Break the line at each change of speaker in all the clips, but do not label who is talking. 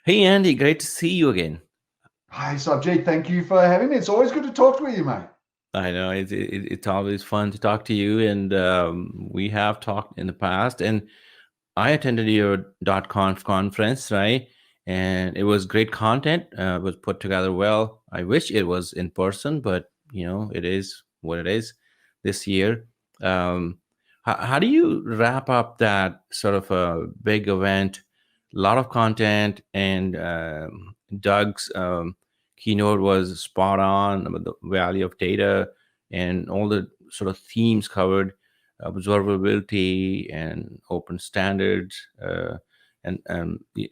Hey Andy, great to see you again.
Hi, Sarbjeet. Thank you for having me. It's always good to talk with you, mate.
I know it's always fun to talk to you, and we have talked in the past. And I attended your .conf conference, right? And it was great content. It was put together well. I wish it was in person, but it is what it is this year. Um, how do you wrap up that sort of a big event? A lot of content, and Doug's keynote was spot on about the value of data and all the sort of themes covered: observability and open standards. And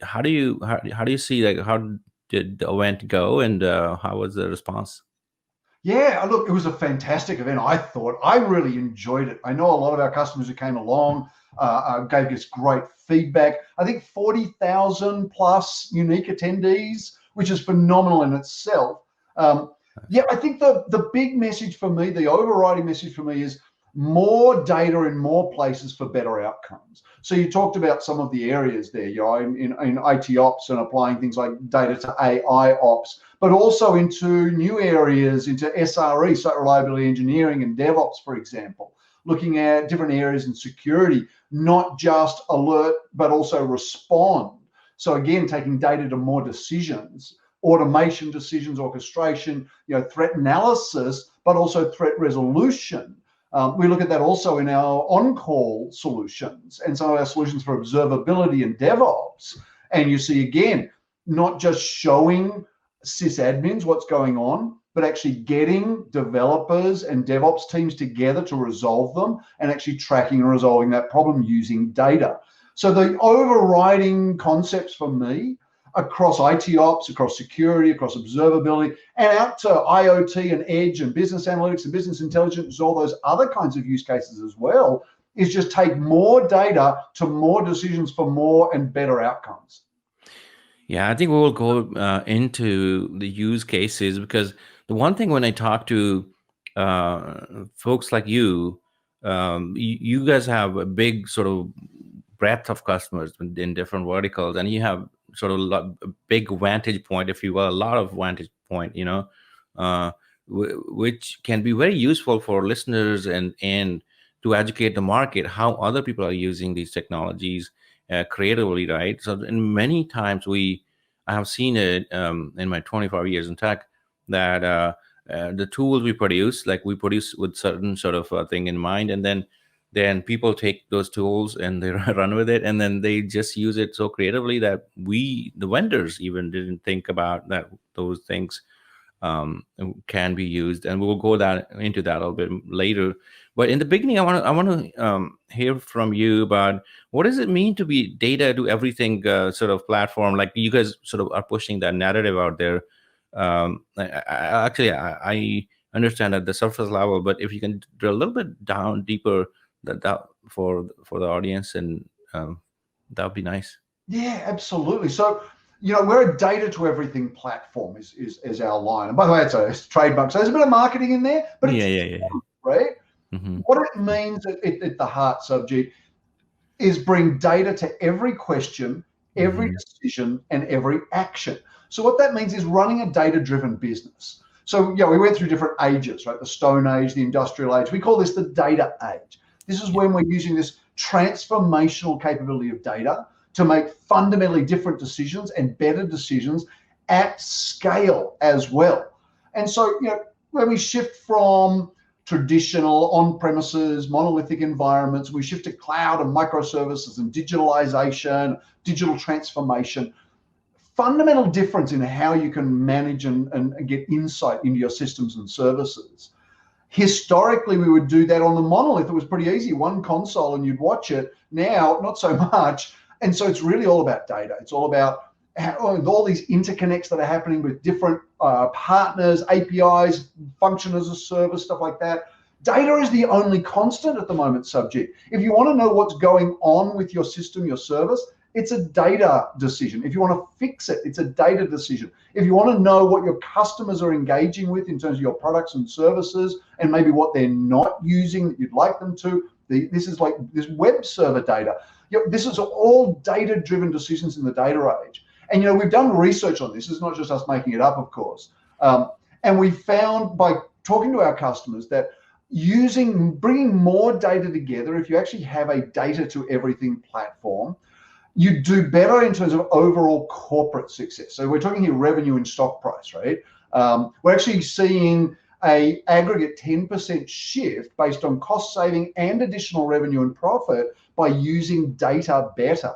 how do you see, like, how did the event go, and how was the response?
Yeah, look, it was a fantastic event. I thought I really enjoyed it. I know a lot of our customers who came along gave us great feedback. I think 40,000 plus unique attendees, which is phenomenal in itself. Um, yeah, I think the big message for me, the overriding message for me is more data in more places for better outcomes. So you talked about some of the areas there, in IT ops and applying things like data to AI ops, but also into new areas, into SRE, site reliability engineering and DevOps, for example, looking at different areas in security, not just alert, but also respond. So again, taking data to more decisions, automation decisions, orchestration, threat analysis, but also threat resolution. We look at that also in our on-call solutions and some of our solutions for observability and DevOps. And you see, again, not just showing sysadmins what's going on, but actually getting developers and DevOps teams together to resolve them and actually tracking and resolving that problem using data. So the overriding concepts for me across IT ops, across security, across observability, and out to IoT and edge and business analytics and business intelligence, all those other kinds of use cases as well, is just take more data to more decisions for more and better outcomes.
Yeah, I think we will go into the use cases, because the one thing when I talk to folks like you, you guys have a big sort of breadth of customers in different verticals, and you have sort of a big vantage point, if you will, a lot of vantage point, uh, which can be very useful for listeners, and to educate the market how other people are using these technologies creatively, right? So, in many times I have seen it in my 25 years in tech, that the tools we produce, like we produce with certain sort of thing in mind, and then people take those tools and they run with it, and then they just use it so creatively that the vendors, even didn't think about that those things can be used, and we'll go that into that a little bit later. But in the beginning, I want to hear from you about what does it mean to be data to everything sort of platform. Like, you guys sort of are pushing that narrative out there. I understand at the surface level, but if you can drill a little bit down deeper, that for the audience, and that would be nice.
Yeah, absolutely. So, we're a data to everything platform is our line. And by the way, it's a trademark. So there's a bit of marketing in there, but
Yeah,
it's
yeah, yeah.
right.
Hmm.
What it means at the heart, subject, is bring data to every question, every
Hmm.
decision, and every action. So what that means is running a data-driven business. So yeah, we went through different ages, right? The Stone Age, the Industrial Age. We call this the data age. This is
Yeah.
when we're using this transformational capability of data to make fundamentally different decisions and better decisions at scale as well. And so, when we shift from traditional on-premises monolithic environments, we shift to cloud and microservices and digitalization, digital transformation, fundamental difference in how you can manage and get insight into your systems and services. Historically, we would do that on the monolith. It was pretty easy, one console and you'd watch it. Now, not so much. And so it's really all about data. It's all about all these interconnects that are happening with different partners, APIs, function as a service, stuff like that. Data is the only constant at the moment, subject. If you want to know what's going on with your system, your service, it's a data decision. If you want to fix it, it's a data decision. If you want to know what your customers are engaging with in terms of your products and services, and maybe what they're not using that you'd like them to, this is like this web server data. This is all data-driven decisions in the data age. And, we've done research on this. It's not just us making it up, of course. And we found by talking to our customers that bringing more data together, if you actually have a data to everything platform, you do better in terms of overall corporate success. So we're talking here revenue and stock price, right? We're actually seeing a aggregate 10% shift based on cost saving and additional revenue and profit by using data better.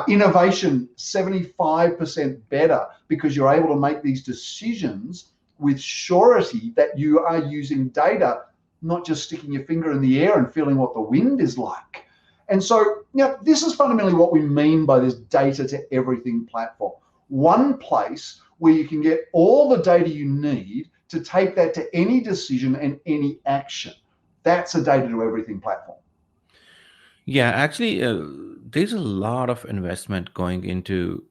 Innovation 75% better because you're able to make these decisions with surety that you are using data, not just sticking your finger in the air and feeling what the wind is like. And so, this is fundamentally what we mean by this data to everything platform. One place where you can get all the data you need to take that to any decision and any action. That's a data to everything platform.
Yeah, actually, there's a lot of investment going into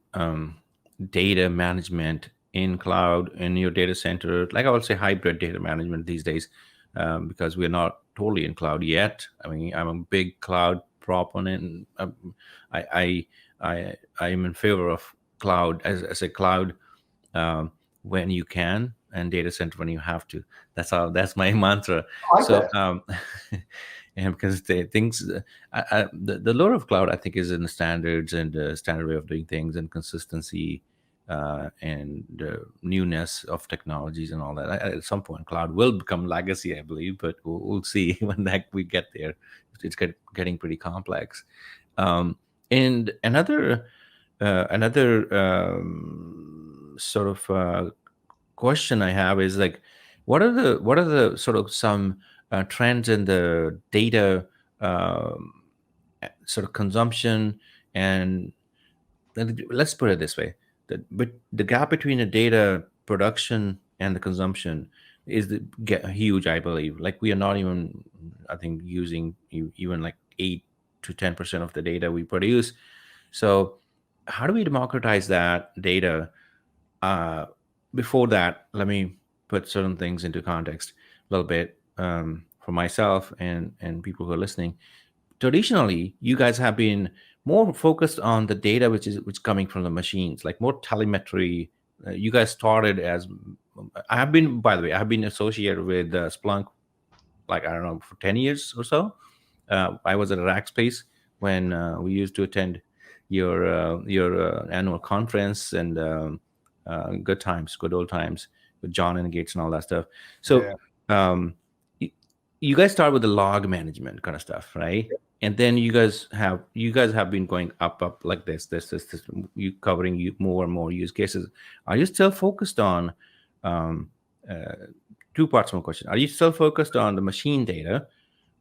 data management in cloud, in your data center. Like I would say, hybrid data management these days, because we're not totally in cloud yet. I mean, I'm a big cloud proponent. I am in favor of cloud as a cloud when you can, and data center when you have to. That's my mantra.
I like
So
that.
and because the lore of cloud, I think, is in the standards and the standard way of doing things and consistency, and newness of technologies and all that. At some point, cloud will become legacy, I believe, but we'll see when we get there. It's getting pretty complex. And another sort of question I have is like, what are the sort of some trends in the data sort of consumption, and let's put it this way, but the gap between the data production and the consumption is huge, I believe. Like we are not even, I think, using even like 8 to 10% of the data we produce. So how do we democratize that data? Before that, let me put certain things into context a little bit, for myself and people who are listening. Traditionally, you guys have been more focused on the data which coming from the machines, like more telemetry. You guys started as, I have been, by the way, I have been associated with Splunk, like, I don't know, for 10 years or so. I was at a Rackspace when we used to attend your annual conference, and good times, good old times with John and Gates and all that stuff. So um, you guys start with the log management kind of stuff, right? And then you guys have been going up like this. You covering more and more use cases. Are you still focused on um, two parts of my question? Are you still focused on the machine data,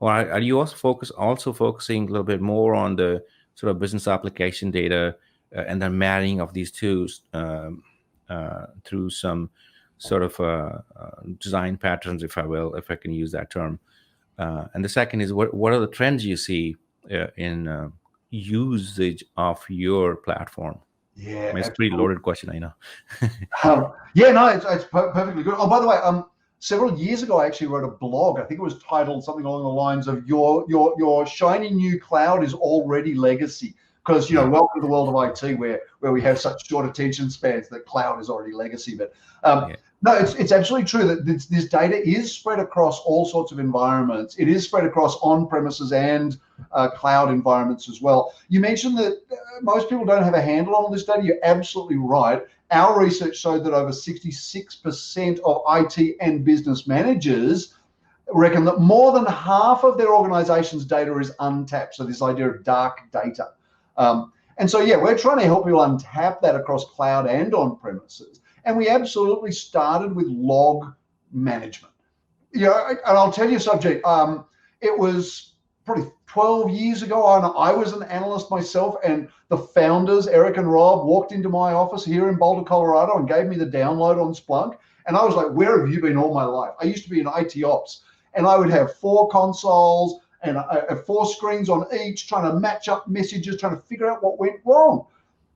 or are you also focusing a little bit more on the sort of business application data, and the marrying of these two through some sort of design patterns, if I can use that term? And the second is, what are the trends you see in usage of your platform?
Yeah,
It's a pretty
absolutely.
loaded question, I know.
Yeah, no, it's perfectly good. Oh, by the way, several years ago, I actually wrote a blog. I think it was titled something along the lines of "Your shiny new cloud is already legacy." Because
Yeah.
welcome to the world of IT, where we have such short attention spans that cloud is already legacy. But
Yeah.
no, it's absolutely true that this data is spread across all sorts of environments. It is spread across on-premises and cloud environments as well. You mentioned that most people don't have a handle on this data. You're absolutely right. Our research showed that over 66% of IT and business managers reckon that more than half of their organization's data is untapped. So this idea of dark data. And so, yeah, we're trying to help people untap that across cloud and on-premises. And we absolutely started with log management. And I'll tell you, Sarbjeet, it was probably 12 years ago, and I was an analyst myself, and the founders, Eric and Rob, walked into my office here in Boulder, Colorado, and gave me the download on Splunk. And I was like, where have you been all my life? I used to be in IT ops, and I would have 4 consoles and 4 screens on each, trying to match up messages, trying to figure out what went wrong.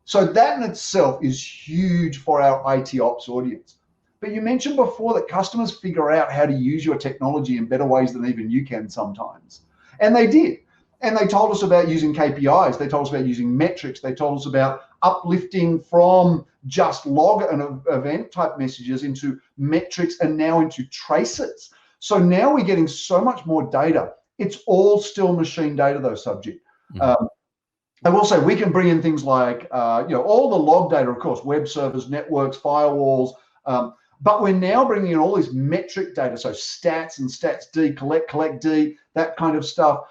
So that in itself is huge for our IT ops audience. But you mentioned before that customers figure out how to use your technology in better ways than even you can sometimes. And they did. And they told us about using KPIs. They told us about using metrics. They told us about uplifting from just log and event type messages into metrics and now into traces. So now we're getting so much more data. It's all still machine data, though, Sarbjeet. I will say we can bring in things like, all the log data, of course, web servers, networks, firewalls, but we're now bringing in all this metric data, so stats and stats D, collect D, that kind of stuff.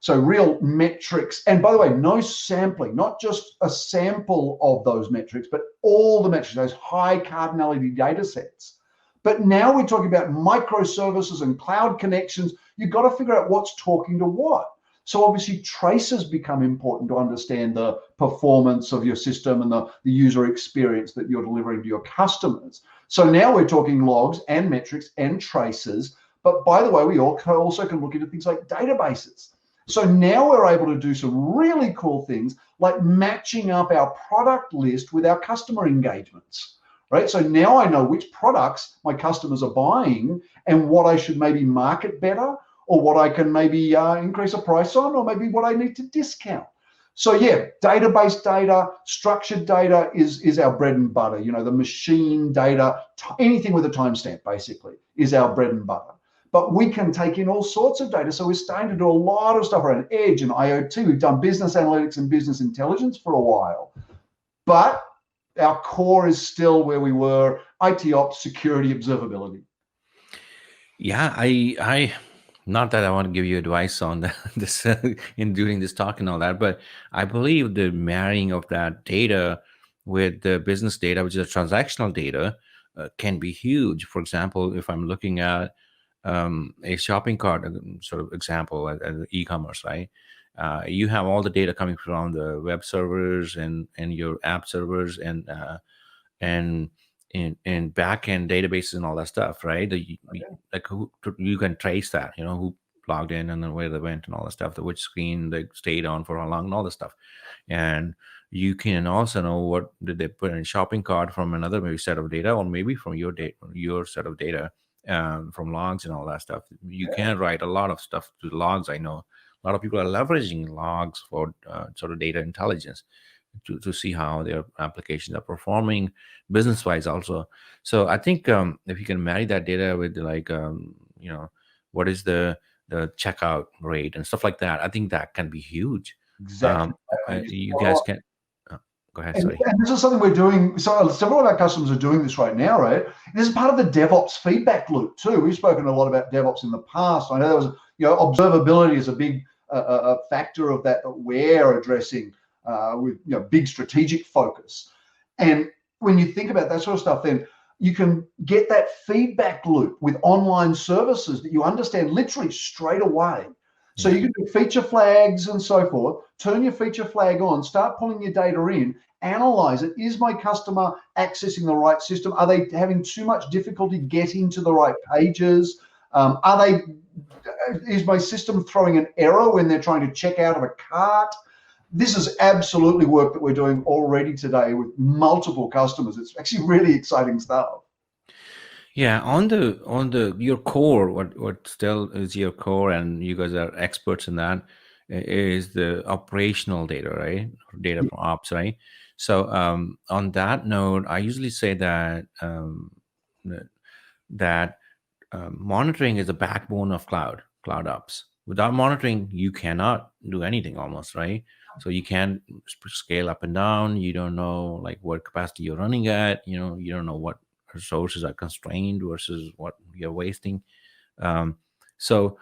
So real metrics. And by the way, no sampling, not just a sample of those metrics, but all the metrics, those high cardinality data sets. But now we're talking about microservices and cloud connections. You've got to figure out what's talking to what. So obviously traces become important to understand the performance of your system and the user experience that you're delivering to your customers. So now we're talking logs and metrics and traces. But by the way, we also can look into things like databases. So now we're able to do some really cool things like matching up our product list with our customer engagements, right? So now I know which products my customers are buying and what I should maybe market better, or what I can maybe increase a price on, or maybe what I need to discount. So yeah, database data, structured data is our bread and butter. You know, the machine data, anything with a timestamp basically is our bread and butter. But we can take in all sorts of data. So we're starting to do a lot of stuff around edge and IoT. We've done business analytics and business intelligence for a while. But our core is still where we were, IT ops, security, observability.
Yeah, I not that I want to give you advice on this in during this talk and all that, but I believe the marrying of that data with the business data, which is transactional data, can be huge. For example, if I'm looking at a shopping cart sort of example as e-commerce, right? You have all the data coming from the web servers and your app servers and in back-end databases and all that stuff, right? Like who you can trace that, who logged in and then where they went and all that stuff, which screen they stayed on for how long and all that stuff. And you can also know what did they put in shopping cart from another maybe set of data, or maybe from your set of data, from logs and all that stuff. You can write a lot of stuff to logs. I know a lot of people are leveraging logs for sort of data intelligence to see how their applications are performing business wise also. So I think if you can marry that data with like what is the checkout rate and stuff like that, I think that can be huge.
Exactly.
You guys can go ahead. Sorry.
And this is something we're doing. So several of our customers are doing this right now, right? This is part of the DevOps feedback loop too. We've spoken a lot about DevOps in the past. I know there was, observability is a big factor of that we're addressing with big strategic focus. And when you think about that sort of stuff, then you can get that feedback loop with online services that you understand literally straight away. So you can do feature flags and so forth, turn your feature flag on, start pulling your data in, analyze it. Is my customer accessing the right system? Are they having too much difficulty getting to the right pages? Is my system throwing an error when they're trying to check out of a cart? This is absolutely work that we're doing already today with multiple customers. It's actually really exciting stuff.
Yeah, on the your core, what still is your core, and you guys are experts in that, is the operational data, right? Data from ops, right? So on that note, I usually say that that monitoring is the backbone of cloud ops. Without monitoring, you cannot do anything almost, right? So you can't scale up and down. You don't know like what capacity you're running at. You don't know what resources are constrained versus what you're wasting. So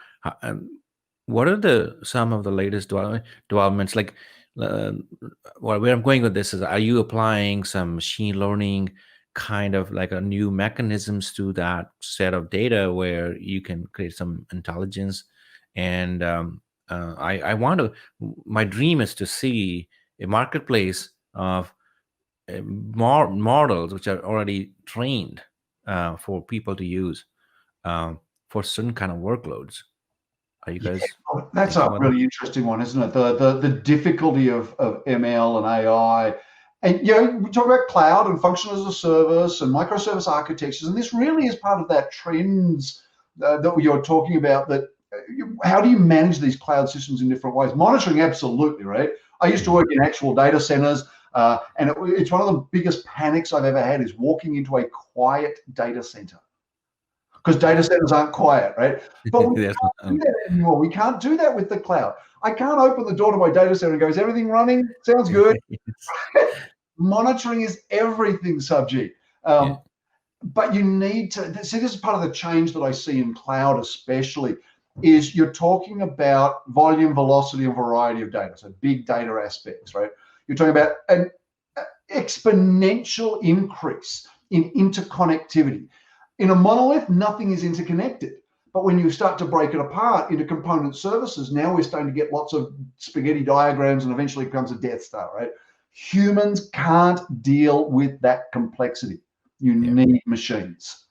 what are some of the latest developments? Like where I'm going with this is, are you applying some machine learning kind of like a new mechanisms to that set of data where you can create some intelligence? And I want to, my dream is to see a marketplace of models which are already trained for people to use for certain kind of workloads. Are you guys
That's a really interesting one, isn't it? The difficulty of ML and AI. And we talk about cloud and function as a service and microservice architectures, and this really is part of that trends that you're talking about, that how do you manage these cloud systems in different ways? Monitoring, absolutely, right? I used to work in actual data centers, and it's one of the biggest panics I've ever had is walking into a quiet data center, because data centers aren't quiet, right? But we
There's
can't do that anymore. We can't do that with the cloud. I can't open the door to my data center and go, is everything running? Sounds good. Monitoring is everything, Sarbjeet.
yeah,
But you need to see, this is part of the change that I see in cloud, especially, is you're talking about volume, velocity, and variety of data. So big data aspects, right? You're talking about an exponential increase in interconnectivity. In a monolith, nothing is interconnected. But when you start to break it apart into component services, now we're starting to get lots of spaghetti diagrams, and eventually it becomes a Death Star, right? Humans can't deal with that complexity. You
yeah.
need machines.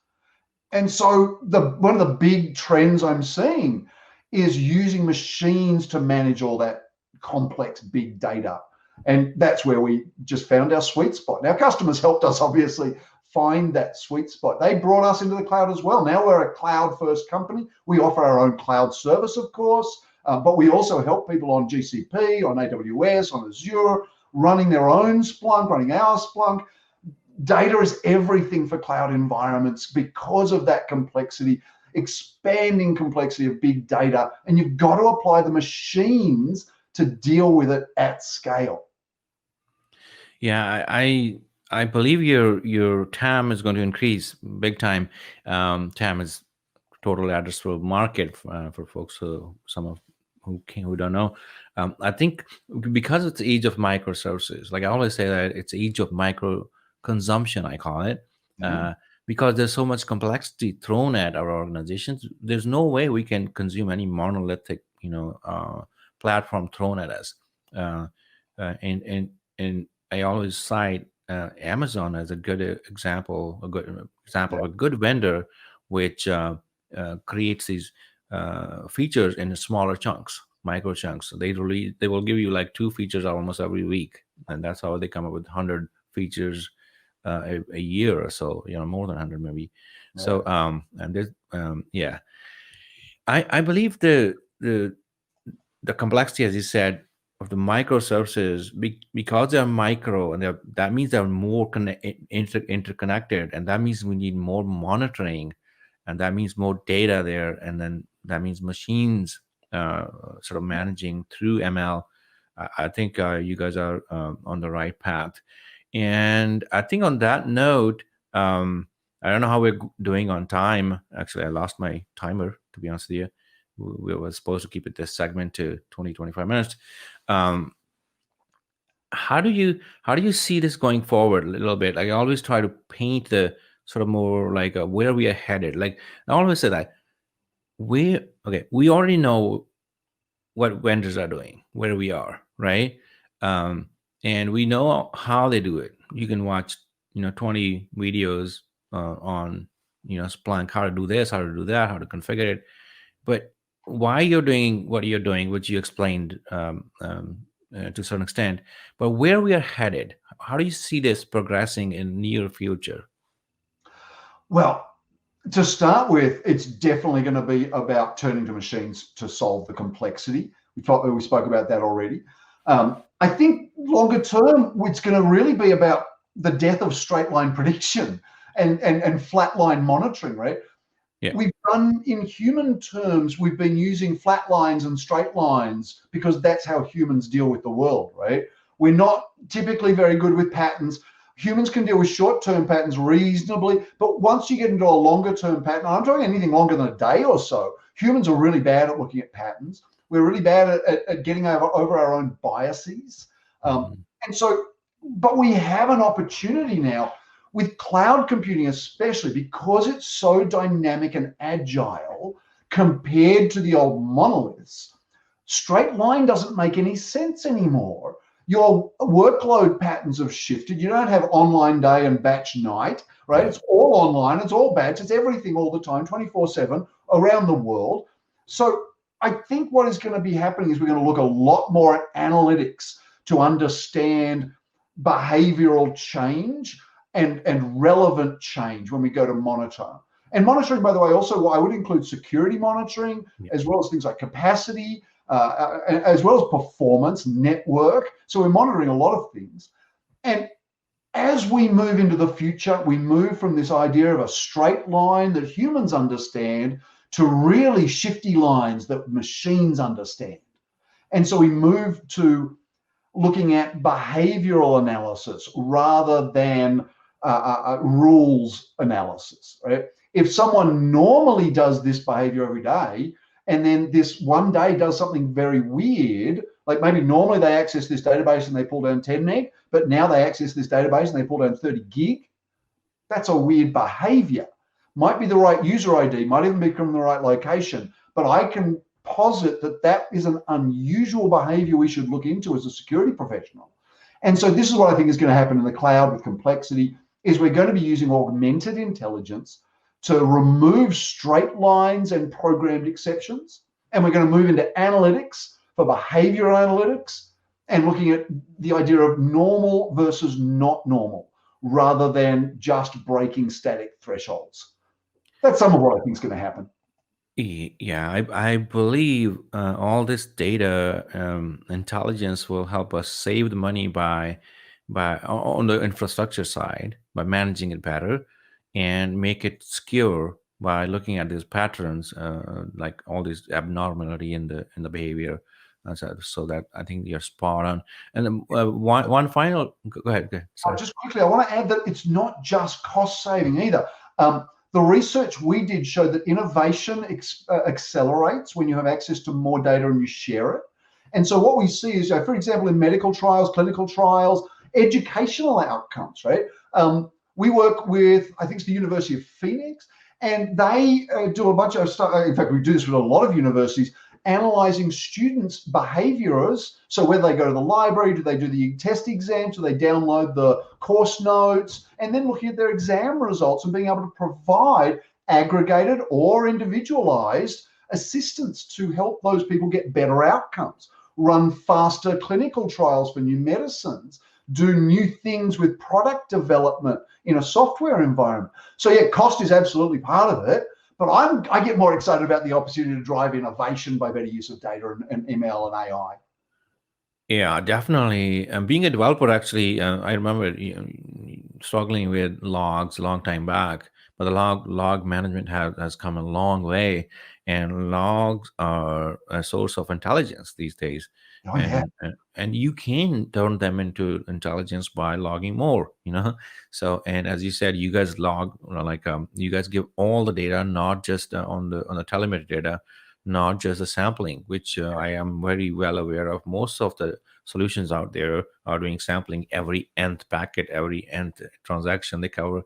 And so one of the big trends I'm seeing is using machines to manage all that complex big data. And that's where we just found our sweet spot. Now, customers helped us obviously find that sweet spot. They brought us into the cloud as well. Now we're a cloud first company. We offer our own cloud service, of course, but we also help people on GCP, on AWS, on Azure, running their own Splunk, running our Splunk. Data is everything for cloud environments because of that complexity, expanding complexity of big data, and you've got to apply the machines to deal with it at scale.
Yeah, I believe your TAM is going to increase big time. TAM is total addressable market for folks who don't know. I think because it's the age of microservices, like I always say that it's age of micro consumption, I call it,
Mhm.
because there's so much complexity thrown at our organizations. There's no way we can consume any monolithic, platform thrown at us. Uh, and I always cite Amazon as a good example, a good example
Yeah.
of a good vendor, which creates these features in smaller chunks, micro chunks. So they will give you like two features almost every week, and that's how they come up with 100 features a year or so. More than 100 maybe.
Yeah.
So and there's yeah, I believe the complexity, as you said, of the microservices, because they're micro, and that means they're more interconnected, and that means we need more monitoring, and that means more data there, and then that means machines sort of managing through ML. I think you guys are on the right path. And I think on that note, I don't know how we're doing on time. Actually, I lost my timer, to be honest with you. We were supposed to keep it this segment to 20-25 minutes. um, how do you see this going forward a little bit? Like, I always try to paint the sort of more like where we are headed. Like, I always say that we already know what vendors are doing, where we are, right? um, and we know how they do it. You can watch 20 videos on Splunk, how to do this, how to do that, how to configure it. But why you're doing what you're doing, which you explained to a certain extent, but where we are headed, how do you see this progressing in near future?
Well, to start with, it's definitely going to be about turning to machines to solve the complexity. We spoke about that already. I think longer term, it's going to really be about the death of straight line prediction and flat line monitoring, right?
Yeah.
We've done, in human terms, we've been using flat lines and straight lines because that's how humans deal with the world, right? We're not typically very good with patterns. Humans can deal with short-term patterns reasonably, but once you get into a longer-term pattern, I'm talking anything longer than a day or so, humans are really bad at looking at patterns. We're really bad at getting over our own biases.
Mhm.
And so, but we have an opportunity now with cloud computing, especially because it's so dynamic and agile compared to the old monoliths. Straight line doesn't make any sense anymore. Your workload patterns have shifted. You don't have online day and batch night, right?
Yeah.
It's all online, it's all batch, it's everything all the time, 24/7 around the world. So I think what is going to be happening is we're going to look a lot more at analytics to understand behavioral change and relevant change when we go to monitor. And monitoring, by the way, also I would include security monitoring,
Yeah.
as well as things like capacity, as well as performance, network. So we're monitoring a lot of things. And as we move into the future, we move from this idea of a straight line that humans understand to really shifty lines that machines understand. And so we move to looking at behavioral analysis rather than rules analysis, right? If someone normally does this behavior every day, and then this one day does something very weird, like maybe normally they access this database and they pull down 10 meg, but now they access this database and they pull down 30 gig, that's a weird behavior. Might be the right user ID, might even be from the right location, but I can posit that that is an unusual behavior we should look into as a security professional. And so this is what I think is going to happen in the cloud with complexity, is we're going to be using augmented intelligence to remove straight lines and programmed exceptions. And we're going to move into analytics for behavioral analytics and looking at the idea of normal versus not normal, rather than just breaking static thresholds. That's some of what I think is going to happen.
Yeah, I believe all this data intelligence will help us save the money on the infrastructure side by managing it better, and make it secure by looking at these patterns, like all this abnormality in the behavior. So that I think you're spot on. And then, one final. Go ahead. Go ahead. Sorry.
Just quickly, I want to add that it's not just cost saving either. The research we did showed that innovation accelerates when you have access to more data and you share it. And so what we see is, for example, in medical trials, clinical trials, educational outcomes, right? We work with, I think it's the University of Phoenix, and they do a bunch of stuff. In fact, we do this with a lot of universities, analyzing students' behaviors. So whether they go to the library, do they do the test exams, do they download the course notes, and then looking at their exam results and being able to provide aggregated or individualized assistance to help those people get better outcomes, run faster clinical trials for new medicines, do new things with product development in a software environment. So yeah, cost is absolutely part of it. But I get more excited about the opportunity to drive innovation by better use of data and ML and AI.
Yeah, definitely. Being a developer, actually, I remember struggling with logs a long time back, but the log management has come a long way, and logs are a source of intelligence these days,
Oh yeah.
and you can turn them into intelligence by logging more. So, and as you said, you guys log, like, you guys give all the data, not just on the telemetry data, not just the sampling, which I am very well aware of. Most of the solutions out there are doing sampling every nth packet, every nth transaction they cover.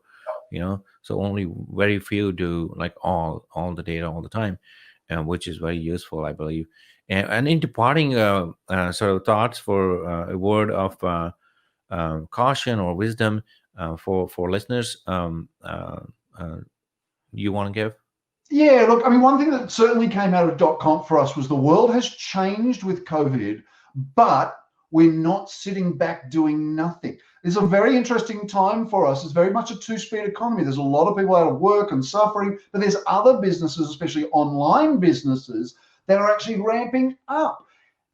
So only very few do like all the data all the time, which is very useful, I believe. And in departing sort of thoughts for a word of caution or wisdom for listeners, you want to give?
Yeah, look, I mean, one thing that certainly came out of .conf for us was the world has changed with COVID, but we're not sitting back doing nothing. It's a very interesting time for us. It's very much a two-speed economy. There's a lot of people out of work and suffering, but there's other businesses, especially online businesses, that are actually ramping up.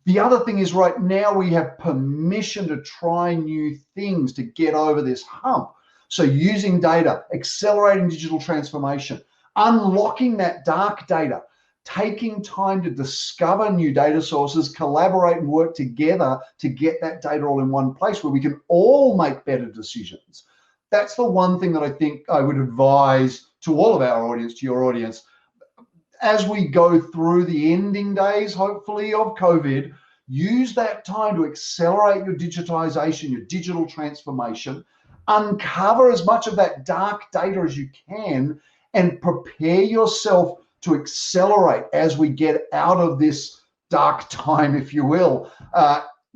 The other thing is right now we have permission to try new things to get over this hump. So using data, accelerating digital transformation, unlocking that dark data, taking time to discover new data sources, collaborate and work together to get that data all in one place where we can all make better decisions. That's the one thing that I think I would advise to all of our audience, to your audience, as we go through the ending days, hopefully, of COVID. Use that time to accelerate your digitization, your digital transformation, uncover as much of that dark data as you can, and prepare yourself to accelerate as we get out of this dark time, if you will,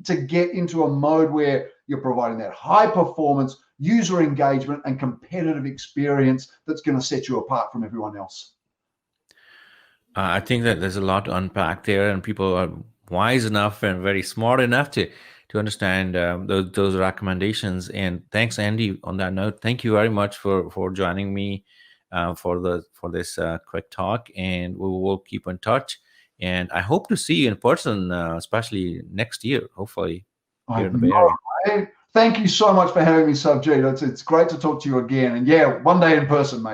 to get into a mode where you're providing that high performance, user engagement, and competitive experience that's going to set you apart from everyone else.
I think that there's a lot to unpack there, and people are wise enough and very smart enough to understand those recommendations. And thanks, Andy. On that note, thank you very much for joining me for this quick talk, and we will keep in touch. And I hope to see you in person, especially next year, hopefully here
I
in the Bay
know.
Area.
Thank you so much for having me, Sarbjeet. It's great to talk to you again. And yeah, one day in person, mate.